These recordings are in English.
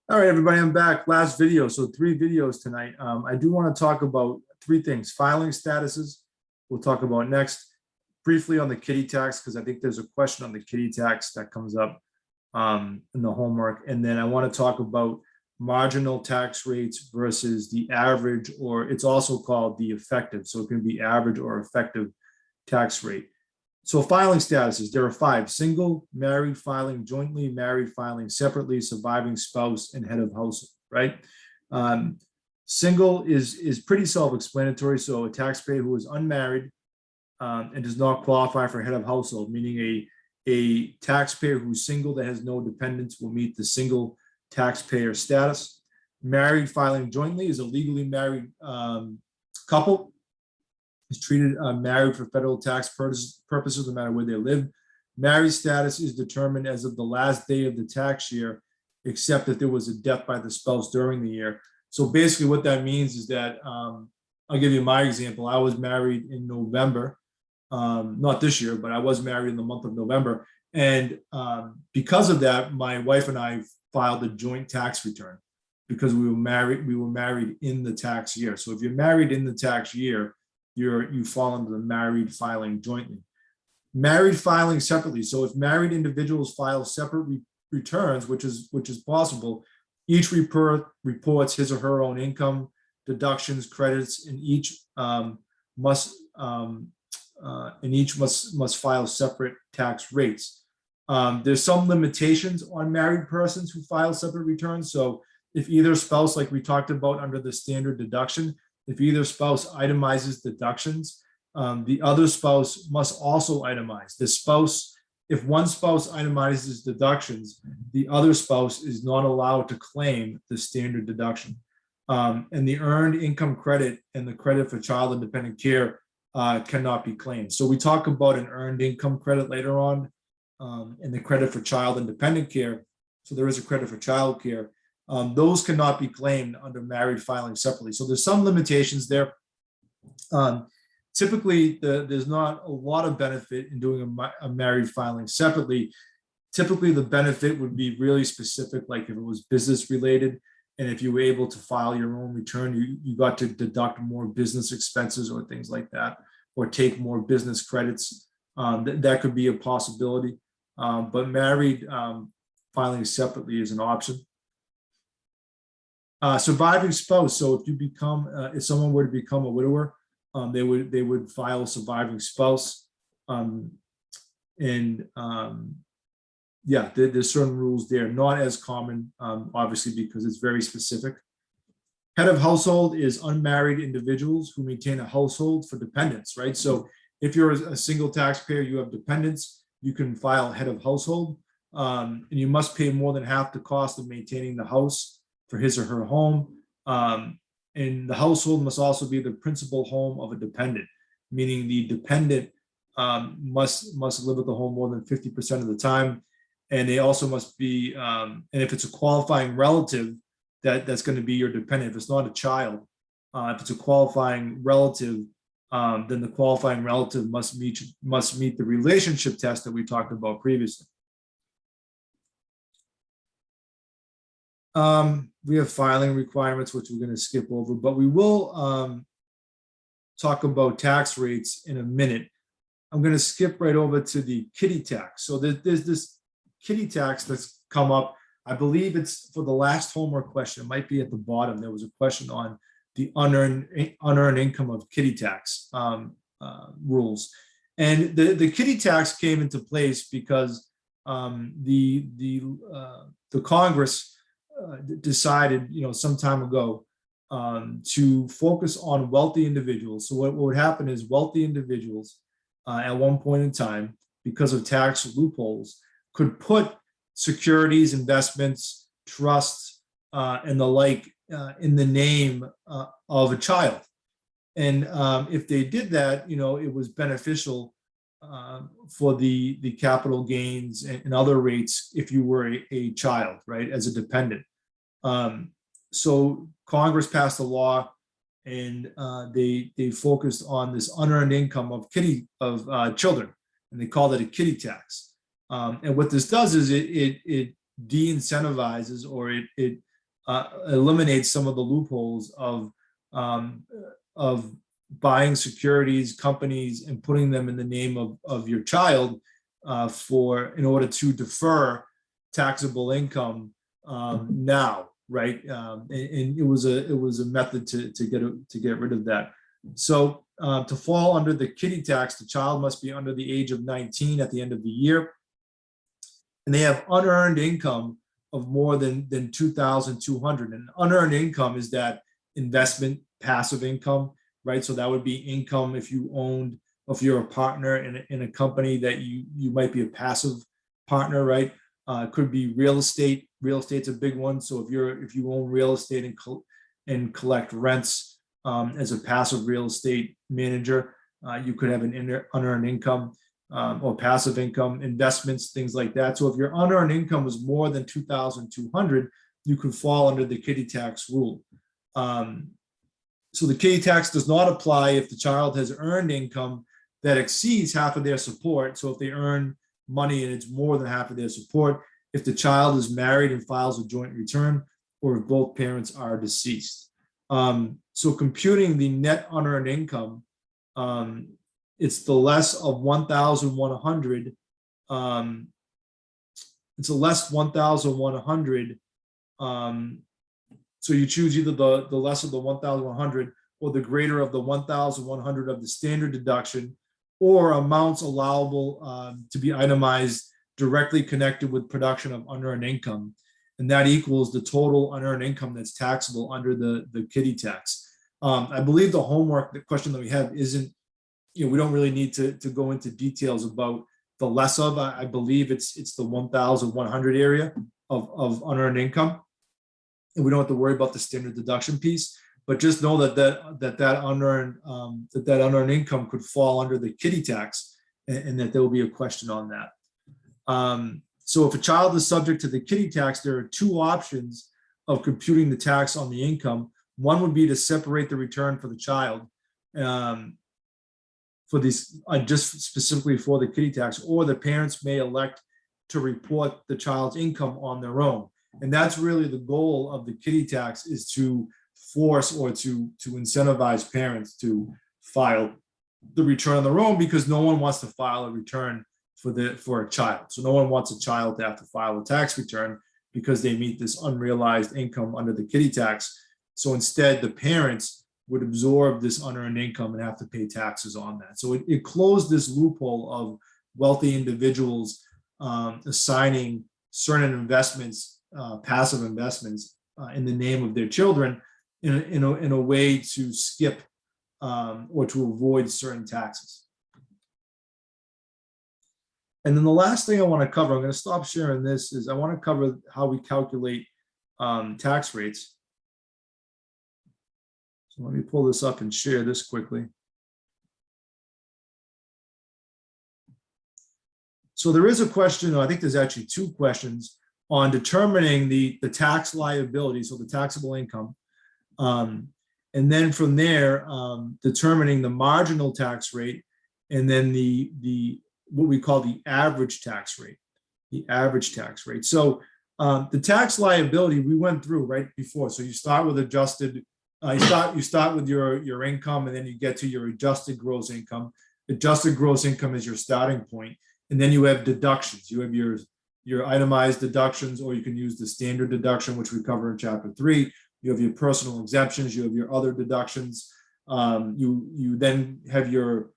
All right, everybody, I'm back. Last video, so 3 videos tonight. I do want to talk about 3 things. Filing statuses, we'll talk about next. Briefly on the kiddie tax, because I think there's a question on the kiddie tax that comes up in the homework. And then I want to talk about marginal tax rates versus the average, or it's also called the effective. So it can be average or effective tax rate. So filing statuses, there are 5: single, married filing, jointly, married filing, separately, surviving spouse, and head of household, right? Um, Single is pretty self-explanatory. So a taxpayer who is unmarried and does not qualify for head of household, meaning a taxpayer who's single that has no dependents will meet the single taxpayer status. Married filing jointly is a legally married couple is treated married for federal tax purposes, no matter where they live. Married status is determined as of the last day of the tax year, except if there was a death by the spouse during the year. So basically what that means is that, I'll give you my example. I was married in November, not this year, but I was married in the month of November. And because of that, my wife and I filed a joint tax return because we were married in the tax year. So if you're married in the tax year, you fall under the married filing jointly. Married filing separately. So if married individuals file separate returns, which is possible, each reports his or her own income, deductions, credits, and each must file separate tax rates. There's some limitations on married persons who file separate returns. So if either spouse, like we talked about under the standard deduction, if either spouse itemizes deductions, the other spouse must also itemize. If one spouse itemizes deductions, the other spouse is not allowed to claim the standard deduction. And the earned income credit and the credit for child and dependent care cannot be claimed. So we talk about an earned income credit later on, and the credit for child and dependent care. So there is a credit for child care. Those cannot be claimed under married filing separately. So there's some limitations there. Typically, there's not a lot of benefit in doing a married filing separately. Typically, the benefit would be really specific, like if it was business related, and if you were able to file your own return, you got to deduct more business expenses or things like that, or take more business credits. That could be a possibility. But married filing separately is an option. Surviving spouse. So if someone were to become a widower, they would file a surviving spouse. Yeah, there's certain rules there, not as common, obviously, because it's very specific. Head of household is unmarried individuals who maintain a household for dependents, right? So if you're a single taxpayer, you have dependents, you can file head of household, and you must pay more than half the cost of maintaining the house for his or her home. And the household must also be the principal home of a dependent, meaning the dependent must live at the home more than 50% of the time. And they also must be, and if it's a qualifying relative, that's going to be your dependent. If it's not a child, if it's a qualifying relative, then the qualifying relative must meet the relationship test that we talked about previously. We have filing requirements, which we're going to skip over, but we will talk about tax rates in a minute. I'm going to skip right over to the kiddie tax. So there's this kiddie tax that's come up. I believe it's for the last homework question. It might be at the bottom. There was a question on the unearned income of kiddie tax rules. And the kiddie tax came into place because the Congress decided, some time ago, to focus on wealthy individuals. So what would happen is wealthy individuals at one point in time, because of tax loopholes, could put securities, investments, trusts, and the like in the name of a child. And if they did that, it was beneficial for the capital gains and other rates if you were a child, right, as a dependent. So Congress passed a law, and they focused on this unearned income of children, and they called it a kiddie tax. And what this does is it de-incentivizes, or it eliminates some of the loopholes of buying securities, companies, and putting them in the name of your child in order to defer taxable income now, right? And it was a method to get rid of that. So to fall under the kiddie tax, the child must be under the age of 19 at the end of the year, and they have unearned income of more than 2,200. And unearned income is that investment passive income, right? So that would be income if you're a partner in a company that you might be a passive partner, right? It could be real estate. Real estate's a big one. So if you own real estate and collect rents as a passive real estate manager, you could have an unearned income or passive income, investments, things like that. So if your unearned income was more than 2,200, you could fall under the kiddie tax rule. So the kiddie tax does not apply if the child has earned income that exceeds half of their support. So if they earn money and it's more than half of their support, if the child is married and files a joint return, or if both parents are deceased. So computing the net unearned income, it's the less of 1,100. It's a less 1,100. So you choose either the less of the 1,100 or the greater of the 1,100 of the standard deduction, or amounts allowable to be itemized directly connected with production of unearned income. And that equals the total unearned income that's taxable under the kiddie tax. I believe the homework, the question that we have isn't, we don't really need to go into details about the less of. I believe it's the 1,100 area of unearned income. And we don't have to worry about the standard deduction piece, but just know that unearned income could fall under the kiddie tax, and that there will be a question on that. So if a child is subject to the kiddie tax, there are two options of computing the tax on the income. One would be to separate the return for the child for these, just specifically for the kiddie tax, or the parents may elect to report the child's income on their own. And that's really the goal of the kiddie tax, is to force or to incentivize parents to file the return on their own, because no one wants to file a return for a child. So no one wants a child to have to file a tax return because they meet this unrealized income under the kiddie tax. So instead, the parents would absorb this unearned income and have to pay taxes on that. So it closed this loophole of wealthy individuals assigning certain investments, passive investments, in the name of their children in a way to skip or to avoid certain taxes. And then the last thing I want to cover, I'm going to stop sharing this, is I want to cover how we calculate tax rates. So let me pull this up and share this quickly. So there is a question, I think there's actually two questions on determining the tax liability, so the taxable income. And then from there, determining the marginal tax rate, and then the what we call the average tax rate, So the tax liability we went through right before. So you start with adjusted, you start with your income, and then you get to your adjusted gross income. Adjusted gross income is your starting point. And then you have deductions. You have your itemized deductions, or you can use the standard deduction, which we cover in chapter 3. You have your personal exemptions. You have your other deductions. You then have your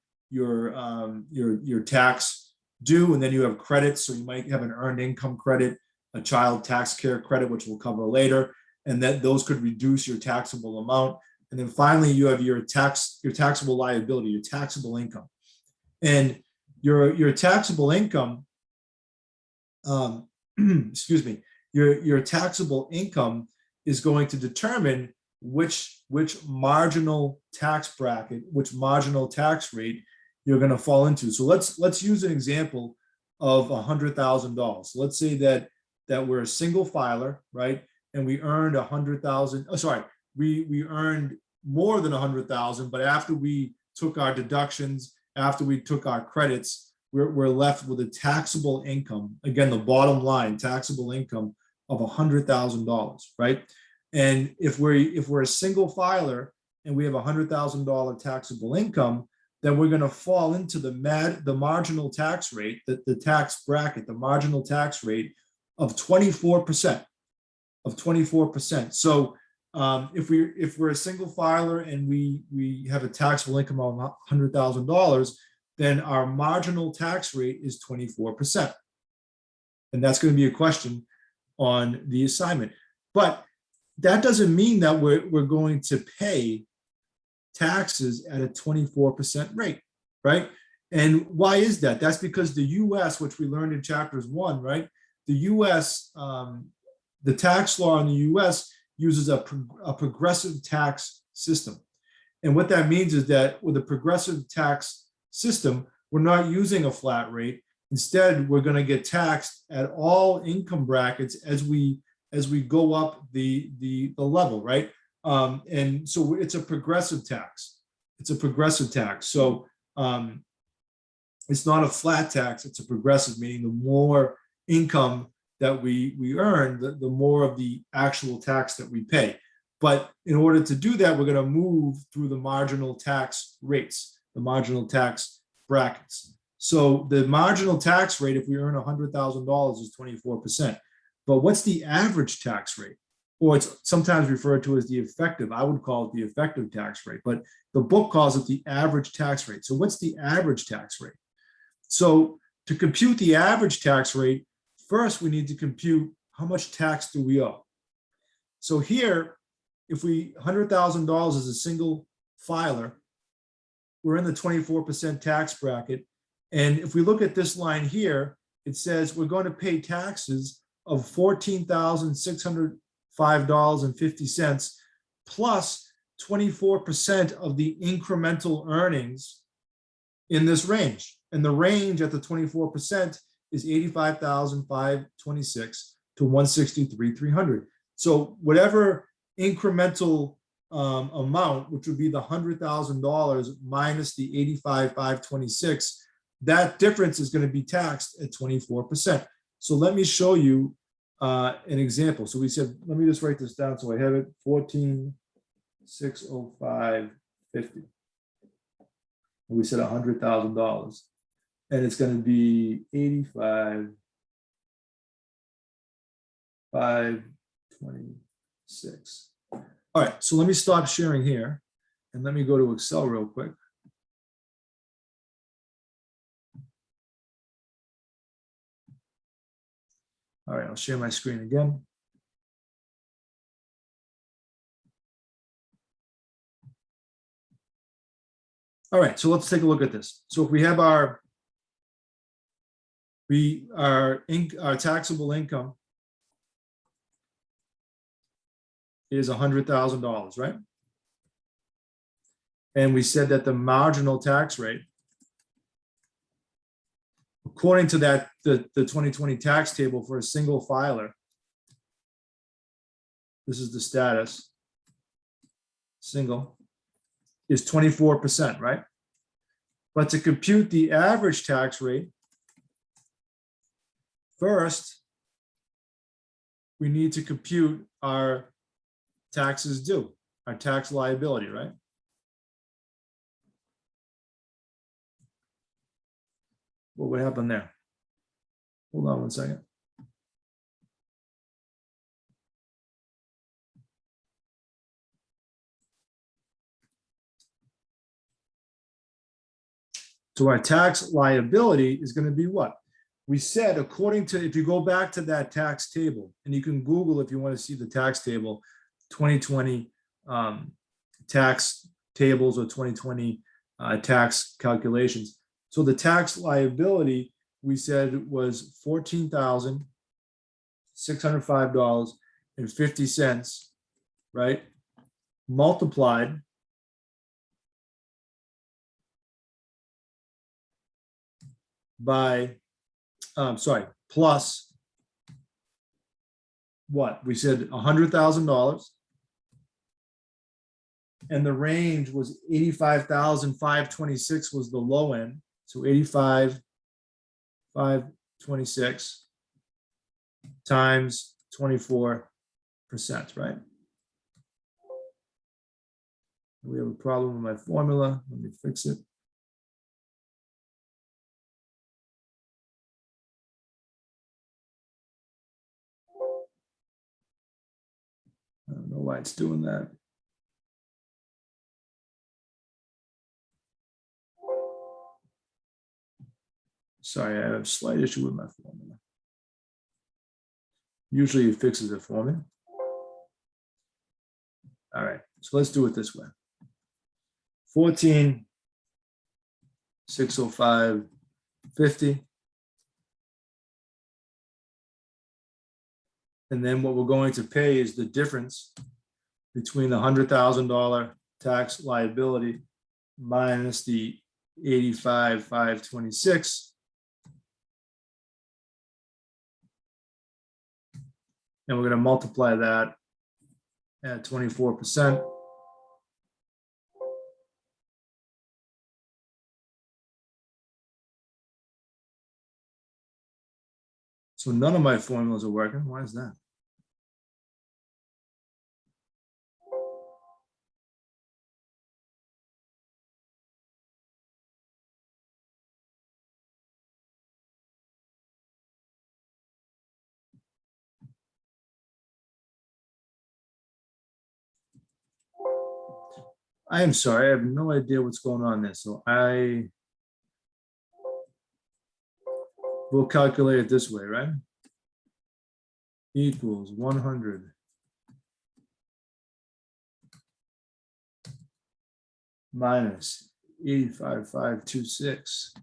tax due, and then you have credits. So you might have an earned income credit, a child tax care credit, which we'll cover later, and that those could reduce your taxable amount. And then finally, you have your taxable liability, your taxable income, and your taxable income. Excuse me. Your taxable income is going to determine which marginal tax bracket, which marginal tax rate you're going to fall into. So let's use an example of $100,000. So let's say that we're a single filer, right? And we earned 100,000. Oh, sorry, we earned more than 100,000, but after we took our deductions, after we took our credits, we're left with a taxable income. Again, the bottom line, taxable income of $100,000, right? And if we're a single filer and we have $100,000 taxable income, then we're going to fall into the marginal tax rate, the tax bracket, the marginal tax rate of 24%. So if we're a single filer and we have a taxable income of $100,000, then our marginal tax rate is 24%. And that's going to be a question on the assignment. But that doesn't mean that we're going to pay taxes at a 24% rate, right? And why is that? That's because the US, which we learned in chapters 1, right? The US, the tax law in the US uses a progressive tax system. And what that means is that with a progressive tax system, we're not using a flat rate. Instead, we're going to get taxed at all income brackets as we go up the level, right? And so it's a progressive tax. It's a progressive tax. So it's not a flat tax. It's a progressive, meaning the more income that we earn, the more of the actual tax that we pay. But in order to do that, we're going to move through the marginal tax rates, the marginal tax brackets. So the marginal tax rate, if we earn $100,000, is 24%. But what's the average tax rate? Or it's sometimes referred to as the effective. I would call it the effective tax rate, but the book calls it the average tax rate. So what's the average tax rate? So to compute the average tax rate, first we need to compute how much tax do we owe. So here, if we $100,000 as a single filer, we're in the 24% tax bracket. And if we look at this line here, it says we're going to pay taxes of $14,605.50 plus 24% of the incremental earnings in this range. And the range at the 24% is $85,526 to $163,300. So whatever incremental amount, which would be the $100,000 minus the $85,526, that difference is going to be taxed at 24%. So let me show you an example. So we said, let me just write this down so I have it, 14,605.50. We said $100,000, and it's going to be 85,526. All right, so let me stop sharing here, and let me go to Excel real quick. All right, I'll share my screen again. All right, so let's take a look at this. So if we have our taxable income is $100,000, right? And we said that the marginal tax rate, according to the 2020 tax table for a single filer, this is the status, single, is 24%, right? But to compute the average tax rate, first, we need to compute our taxes due, our tax liability, right? What would happen there? Hold on one second. So our tax liability is going to be what? We said, according to, if you go back to that tax table, and you can Google if you want to see the tax table, 2020 tax tables or 2020 tax calculations. So the tax liability, we said, was $14,605.50, right? Multiplied by, plus what? We said $100,000. And the range was 85,526 was the low end. So 85,526 times 24%, right? We have a problem with my formula. Let me fix it. I don't know why it's doing that. Sorry, I have a slight issue with my formula. Usually it fixes it for me. All right, so let's do it this way. 14, 605, 50. And then what we're going to pay is the difference between the $100,000 tax liability minus the 85,526. And we're going to multiply that at 24%. So none of my formulas are working. Why is that? I am sorry, I have no idea what's going on there. So I will calculate it this way, right? Equals 100 minus 85,526.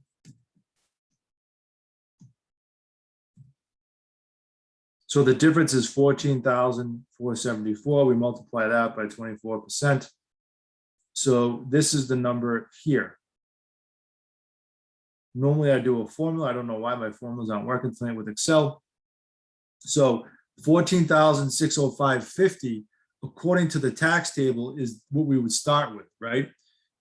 So the difference is 14,474. We multiply that by 24%. So this is the number here. Normally I do a formula. I don't know why my formulas aren't working tonight with Excel. So 14,605.50, according to the tax table, is what we would start with, right?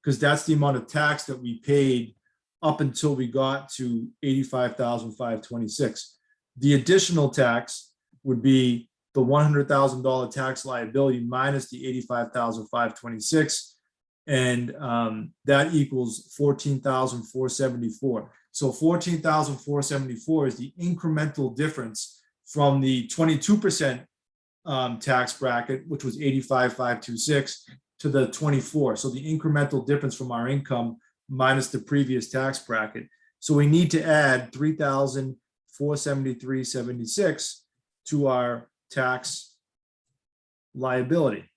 Because that's the amount of tax that we paid up until we got to 85,526. The additional tax would be the $100,000 tax liability minus the 85,526. And that equals 14,474. So 14,474 is the incremental difference from the 22% tax bracket, which was 85,526, to the 24. So the incremental difference from our income minus the previous tax bracket. So we need to add 3,473.76 to our tax liability.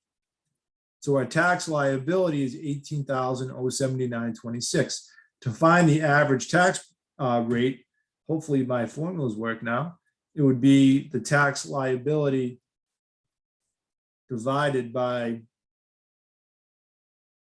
So our tax liability is 18,079.26. To find the average tax rate, hopefully my formulas work now, it would be the tax liability divided by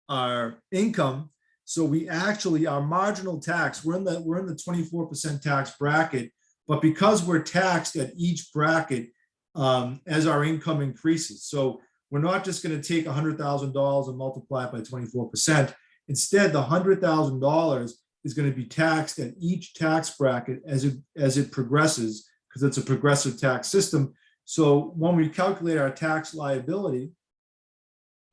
our income. So we actually, our marginal tax, we're in the 24% tax bracket, but because we're taxed at each bracket as our income increases. So we're not just going to take $100,000 and multiply it by 24%. Instead, the $100,000 is going to be taxed at each tax bracket as it progresses, because it's a progressive tax system. So when we calculate our tax liability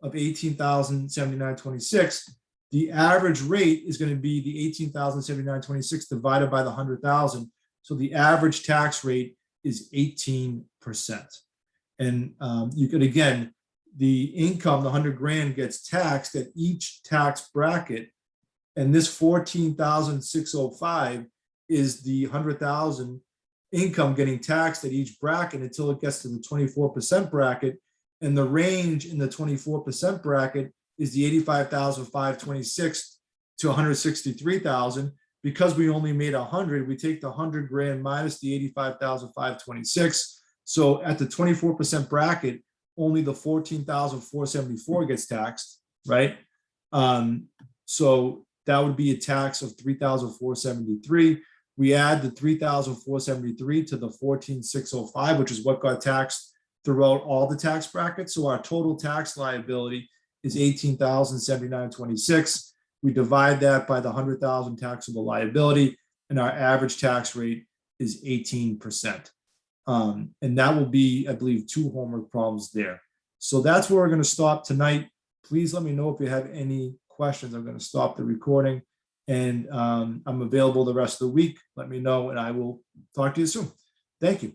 of 18,079.26, the average rate is going to be the 18,079.26 divided by the 100,000. So the average tax rate is 18%. And you could, again, the income, the 100 grand, gets taxed at each tax bracket. And this 14,605 is the 100,000 income getting taxed at each bracket until it gets to the 24% bracket. And the range in the 24% bracket is the 85,526 to 163,000. Because we only made 100, we take the 100 grand minus the 85,526. So at the 24% bracket, only the 14,474 gets taxed, right? So that would be a tax of 3,473. We add the 3,473 to the 14,605, which is what got taxed throughout all the tax brackets. So our total tax liability is 18,079.26. We divide that by the 100,000 taxable liability, and our average tax rate is 18%. And that will be, I believe, 2 homework problems there. So that's where we're going to stop tonight. Please let me know if you have any questions. I'm going to stop the recording, and I'm available the rest of the week. Let me know, and I will talk to you soon. Thank you.